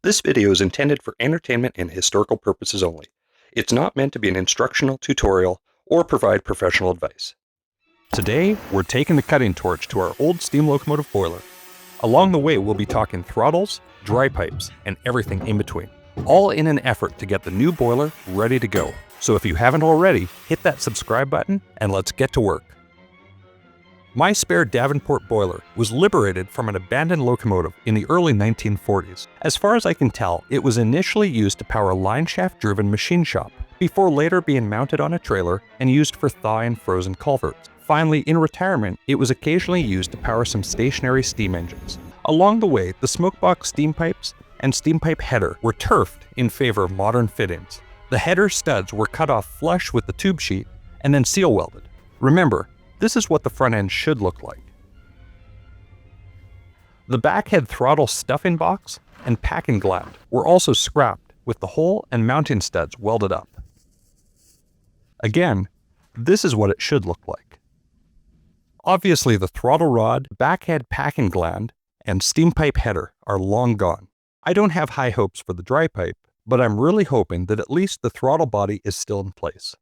This video is intended for entertainment and historical purposes only. It's not meant to be an instructional tutorial or provide professional advice. Today, we're taking the cutting torch to our old steam locomotive boiler. Along the way, we'll be talking throttles, drypipes, and everything in between, all in an effort to get the new boiler ready to go. So if you haven't already, hit that subscribe button and let's get to work. My spare Davenport boiler was liberated from an abandoned locomotive in the early 1940s. As far as I can tell, it was initially used to power a line shaft-driven machine shop, before later being mounted on a trailer and used for thaw and frozen culverts. Finally, in retirement, it was occasionally used to power some stationary steam engines. Along the way, the smokebox steam pipes and steam pipe header were turfed in favor of modern fittings. The header studs were cut off flush with the tube sheet and then seal welded. Remember, this is what the front end should look like. The backhead throttle stuffing box and packing gland were also scrapped with the hole and mounting studs welded up. Again, this is what it should look like. Obviously, the throttle rod, backhead packing gland, and steam pipe header are long gone. I don't have high hopes for the dry pipe, but I'm really hoping that at least the throttle body is still in place.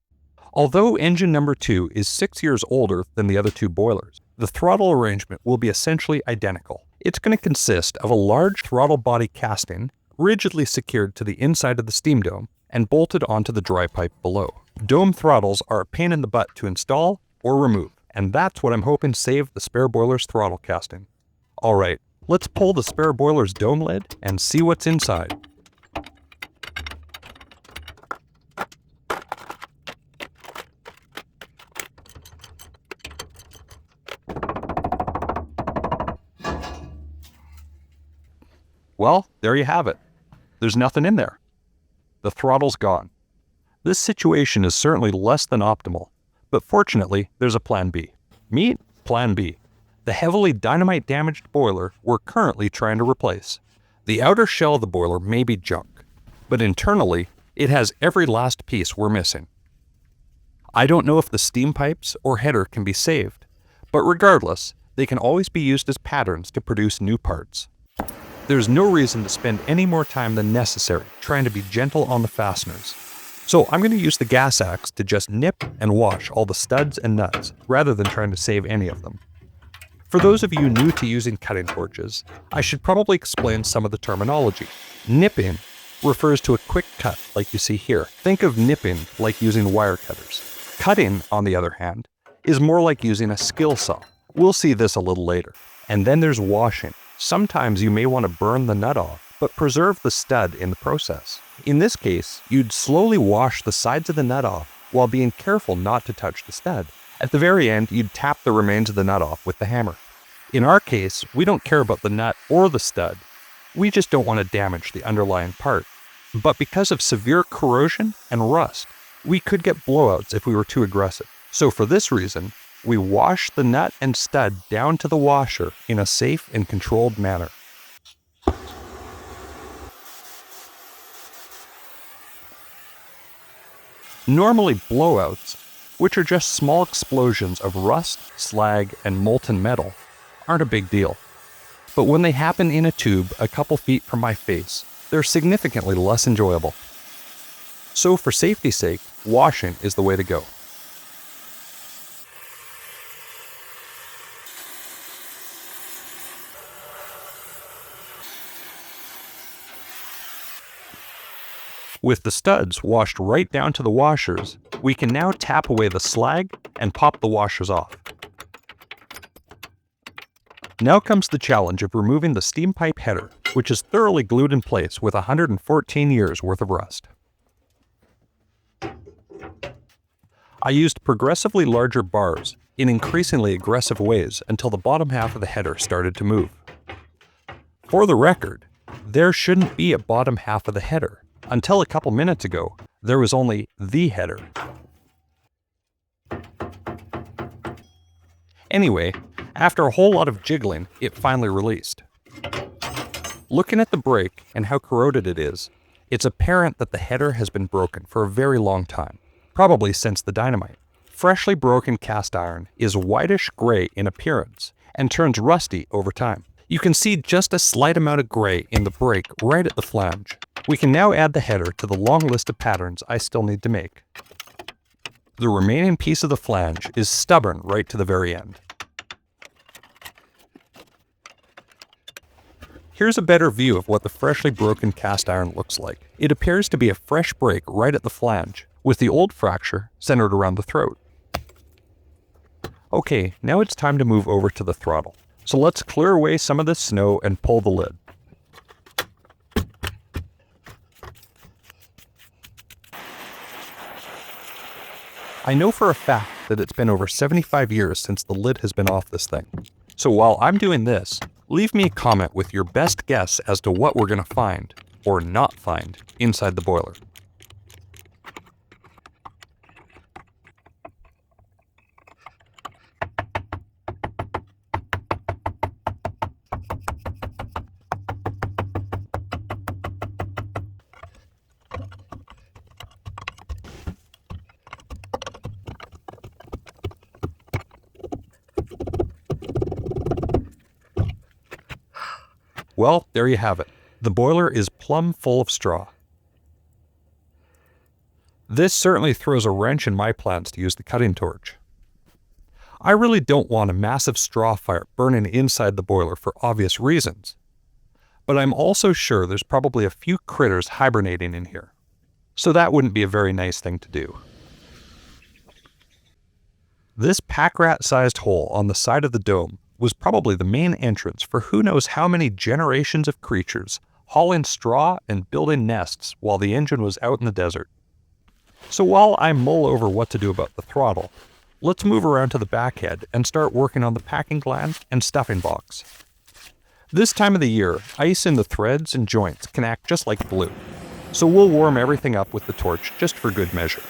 Although engine number 2 is 6 years older than the other two boilers, the throttle arrangement will be essentially identical. It's going to consist of a large throttle body casting, rigidly secured to the inside of the steam dome and bolted onto the dry pipe below. Dome throttles are a pain in the butt to install or remove, and that's what I'm hoping saved the spare boiler's throttle casting. Alright, let's pull the spare boiler's dome lid and see what's inside. Well, there you have it. There's nothing in there. The throttle's gone. This situation is certainly less than optimal, but fortunately, there's a plan B. Meet Plan B, the heavily dynamite-damaged boiler we're currently trying to replace. The outer shell of the boiler may be junk, but internally, it has every last piece we're missing. I don't know if the steam pipes or header can be saved, but regardless, they can always be used as patterns to produce new parts. There's no reason to spend any more time than necessary trying to be gentle on the fasteners. So I'm going to use the gas axe to just nip and wash all the studs and nuts, rather than trying to save any of them. For those of you new to using cutting torches, I should probably explain some of the terminology. Nipping refers to a quick cut like you see here. Think of nipping like using wire cutters. Cutting, on the other hand, is more like using a skill saw. We'll see this a little later. And then there's washing. Sometimes you may want to burn the nut off, but preserve the stud in the process. In this case, you'd slowly wash the sides of the nut off while being careful not to touch the stud. At the very end, you'd tap the remains of the nut off with the hammer. In our case, we don't care about the nut or the stud. We just don't want to damage the underlying part. But because of severe corrosion and rust, we could get blowouts if we were too aggressive. So for this reason, we wash the nut and stud down to the washer in a safe and controlled manner. Normally blowouts, which are just small explosions of rust, slag, and molten metal, aren't a big deal. But when they happen in a tube a couple feet from my face, they're significantly less enjoyable. So for safety's sake, washing is the way to go. With the studs washed right down to the washers, we can now tap away the slag and pop the washers off. Now comes the challenge of removing the steam pipe header, which is thoroughly glued in place with 114 years worth of rust. I used progressively larger bars in increasingly aggressive ways until the bottom half of the header started to move. For the record, there shouldn't be a bottom half of the header. Until a couple minutes ago, there was only the header. Anyway, after a whole lot of jiggling, it finally released. Looking at the brake and how corroded it is, it's apparent that the header has been broken for a very long time, probably since the dynamite. Freshly broken cast iron is whitish gray in appearance and turns rusty over time. You can see just a slight amount of gray in the brake right at the flange. We can now add the header to the long list of patterns I still need to make. The remaining piece of the flange is stubborn right to the very end. Here's a better view of what the freshly broken cast iron looks like. It appears to be a fresh break right at the flange, with the old fracture centered around the throat. Okay, now it's time to move over to the throttle. So let's clear away some of this snow and pull the lid. I know for a fact that it's been over 75 years since the lid has been off this thing. So while I'm doing this, leave me a comment with your best guess as to what we're going to find, or not find, inside the boiler. Well, there you have it. The boiler is plumb full of straw. This certainly throws a wrench in my plans to use the cutting torch. I really don't want a massive straw fire burning inside the boiler for obvious reasons. But I'm also sure there's probably a few critters hibernating in here. So that wouldn't be a very nice thing to do. This pack rat-sized hole on the side of the dome was probably the main entrance for who knows how many generations of creatures hauling straw and building nests while the engine was out in the desert. So while I mull over what to do about the throttle, let's move around to the back head and start working on the packing gland and stuffing box. This time of the year, ice in the threads and joints can act just like glue, so we'll warm everything up with the torch just for good measure.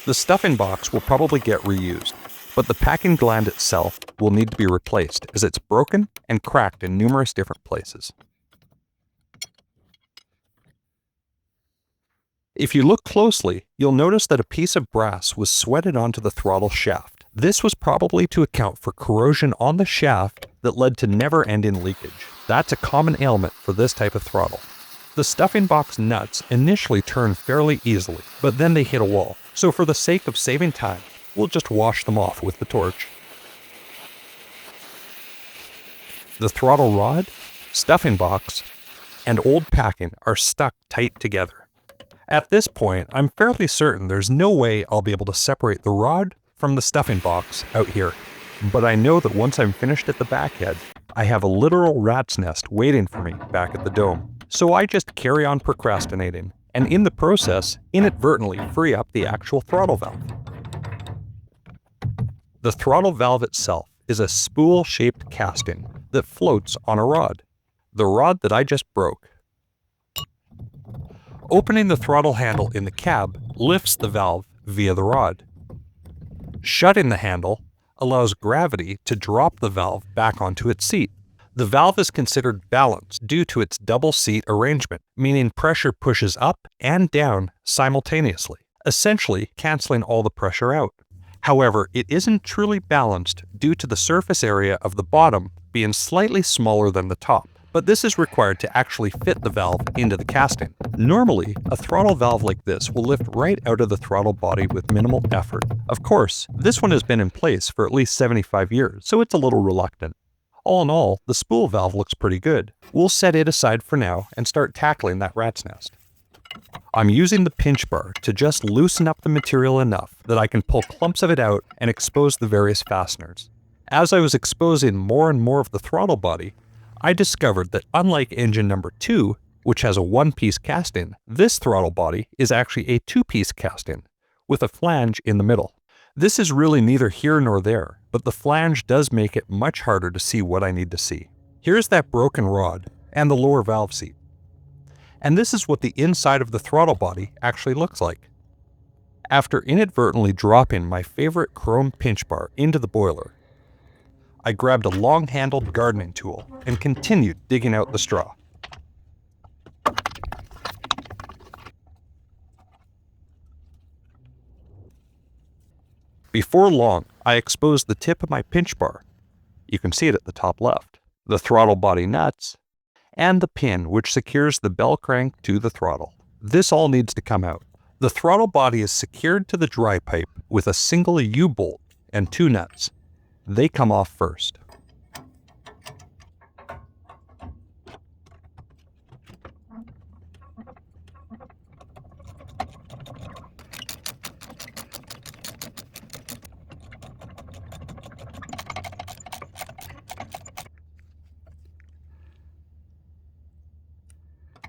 The stuffing box will probably get reused, but the packing gland itself will need to be replaced as it's broken and cracked in numerous different places. If you look closely, you'll notice that a piece of brass was sweated onto the throttle shaft. This was probably to account for corrosion on the shaft that led to never-ending leakage. That's a common ailment for this type of throttle. The stuffing box nuts initially turn fairly easily, but then they hit a wall. So for the sake of saving time, we'll just wash them off with the torch. The throttle rod, stuffing box, and old packing are stuck tight together. At this point, I'm fairly certain there's no way I'll be able to separate the rod from the stuffing box out here. But I know that once I'm finished at the back head, I have a literal rat's nest waiting for me back at the dome. So I just carry on procrastinating, and in the process, inadvertently free up the actual throttle valve. The throttle valve itself is a spool-shaped casting that floats on a rod, the rod that I just broke. Opening the throttle handle in the cab lifts the valve via the rod. Shutting the handle allows gravity to drop the valve back onto its seat. The valve is considered balanced due to its double seat arrangement, meaning pressure pushes up and down simultaneously, essentially canceling all the pressure out. However, it isn't truly balanced due to the surface area of the bottom being slightly smaller than the top, but this is required to actually fit the valve into the casting. Normally, a throttle valve like this will lift right out of the throttle body with minimal effort. Of course, this one has been in place for at least 75 years, so it's a little reluctant. All in all, the spool valve looks pretty good. We'll set it aside for now and start tackling that rat's nest. I'm using the pinch bar to just loosen up the material enough that I can pull clumps of it out and expose the various fasteners. As I was exposing more and more of the throttle body, I discovered that unlike engine number 2, which has a one-piece casting, this throttle body is actually a two-piece casting, with a flange in the middle. This is really neither here nor there, but the flange does make it much harder to see what I need to see. Here's that broken rod and the lower valve seat. And this is what the inside of the throttle body actually looks like. After inadvertently dropping my favorite chrome pinch bar into the boiler, I grabbed a long-handled gardening tool and continued digging out the straw. Before long, I exposed the tip of my pinch bar. You can see it at the top left, the throttle body nuts, and the pin which secures the bell crank to the throttle. This all needs to come out. The throttle body is secured to the dry pipe with a single U-bolt and 2 nuts. They come off first.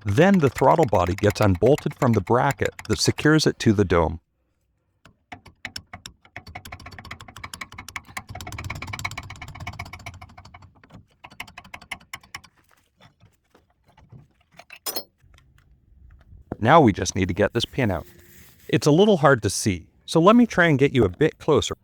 Then the throttle body gets unbolted from the bracket that secures it to the dome. Now we just need to get this pin out. It's a little hard to see, so let me try and get you a bit closer.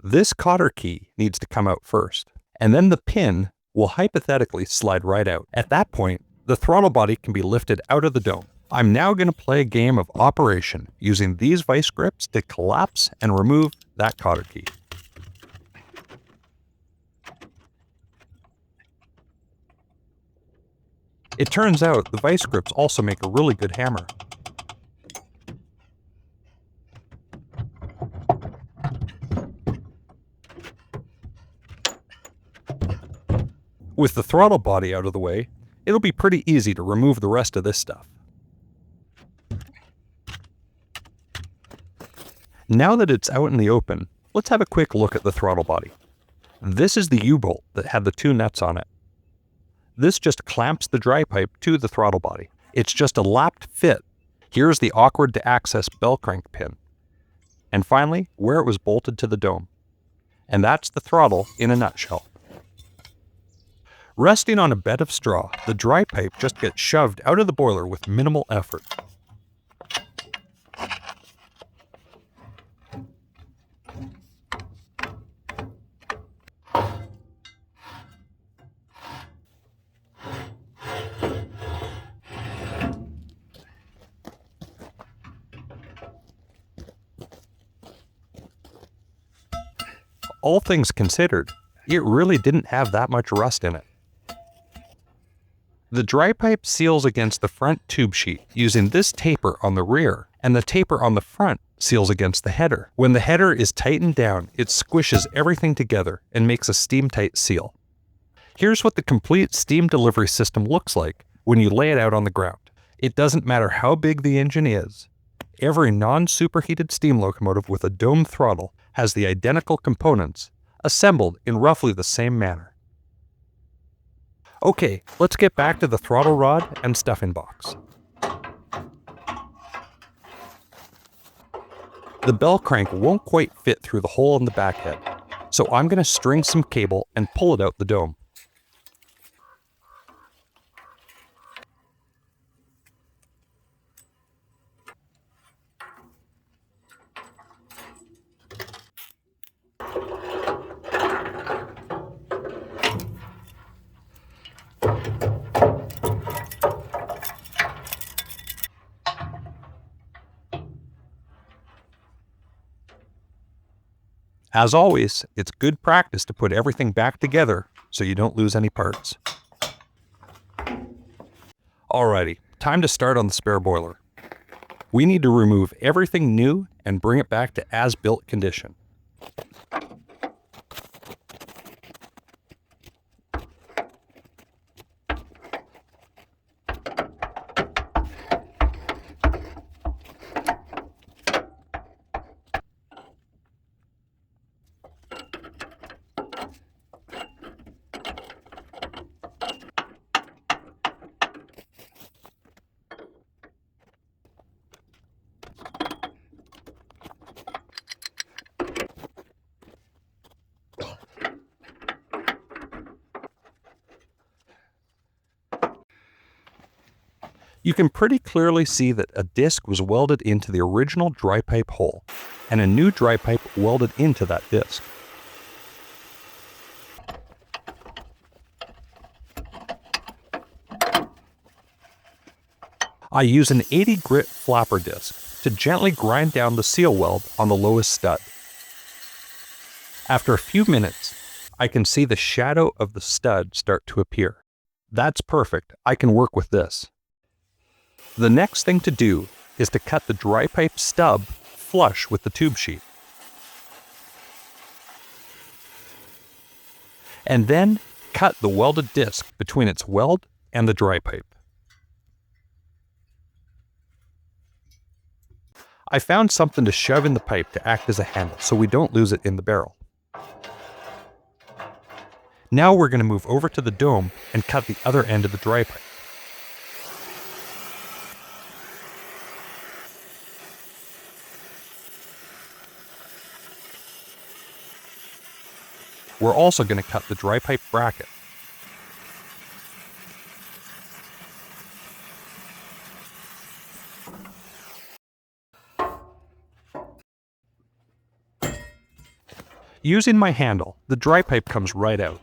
This cotter key needs to come out first, and then the pin will hypothetically slide right out. At that point, the throttle body can be lifted out of the dome. I'm now going to play a game of operation using these vice grips to collapse and remove that cotter key. It turns out the vice grips also make a really good hammer. With the throttle body out of the way, it'll be pretty easy to remove the rest of this stuff. Now that it's out in the open, let's have a quick look at the throttle body. This is the U-bolt that had the 2 nuts on it. This just clamps the dry pipe to the throttle body. It's just a lapped fit. Here's the awkward to access bell crank pin. And finally, where it was bolted to the dome. And that's the throttle in a nutshell. Resting on a bed of straw, the dry pipe just gets shoved out of the boiler with minimal effort. All things considered, it really didn't have that much rust in it. The dry pipe seals against the front tube sheet using this taper on the rear, and the taper on the front seals against the header. When the header is tightened down, it squishes everything together and makes a steam-tight seal. Here's what the complete steam delivery system looks like when you lay it out on the ground. It doesn't matter how big the engine is. Every non-superheated steam locomotive with a dome throttle has the identical components, assembled in roughly the same manner. Okay, let's get back to the throttle rod and stuffing box. The bell crank won't quite fit through the hole in the back head, so I'm going to string some cable and pull it out the dome. As always, it's good practice to put everything back together so you don't lose any parts. Alrighty, time to start on the spare boiler. We need to remove everything new and bring it back to as-built condition. You can pretty clearly see that a disc was welded into the original dry pipe hole. and a new dry pipe welded into that disc. I use an 80 grit flapper disc to gently grind down the seal weld on the lowest stud. After a few minutes, I can see the shadow of the stud start to appear. That's perfect, I can work with this. The next thing to do is to cut the dry pipe stub flush with the tube sheet. And then cut the welded disc between its weld and the dry pipe. I found something to shove in the pipe to act as a handle so we don't lose it in the barrel. Now we're going to move over to the dome and cut the other end of the dry pipe. We're also going to cut the dry pipe bracket. Using my handle, the dry pipe comes right out.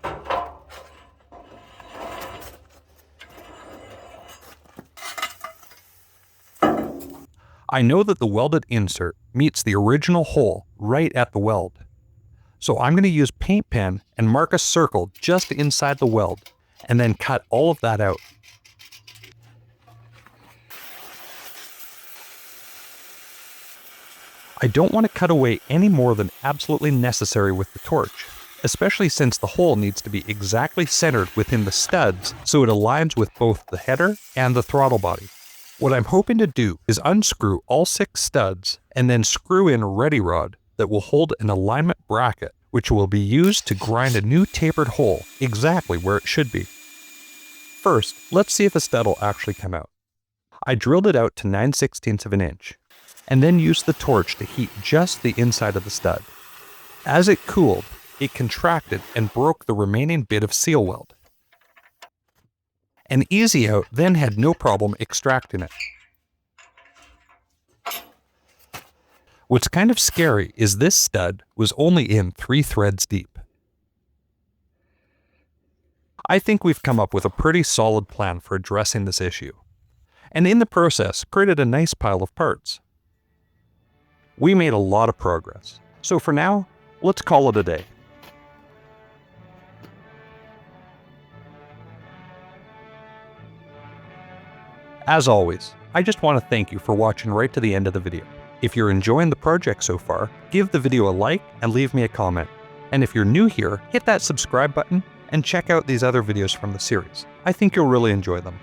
I know that the welded insert meets the original hole right at the weld. So I'm going to use paint pen and mark a circle just inside the weld, and then cut all of that out. I don't want to cut away any more than absolutely necessary with the torch, especially since the hole needs to be exactly centered within the studs so it aligns with both the header and the throttle body. What I'm hoping to do is unscrew all 6 studs and then screw in a ready rod that will hold an alignment bracket, which will be used to grind a new tapered hole exactly where it should be. First, let's see if a stud will actually come out. I drilled it out to 9/16 of an inch, and then used the torch to heat just the inside of the stud. As it cooled, it contracted and broke the remaining bit of seal weld. An easy out then had no problem extracting it. What's kind of scary is this stud was only in 3 threads deep. I think we've come up with a pretty solid plan for addressing this issue, and in the process created a nice pile of parts. We made a lot of progress, so for now, let's call it a day. As always, I just want to thank you for watching right to the end of the video. If you're enjoying the project so far, give the video a like and leave me a comment. And if you're new here, hit that subscribe button and check out these other videos from the series. I think you'll really enjoy them.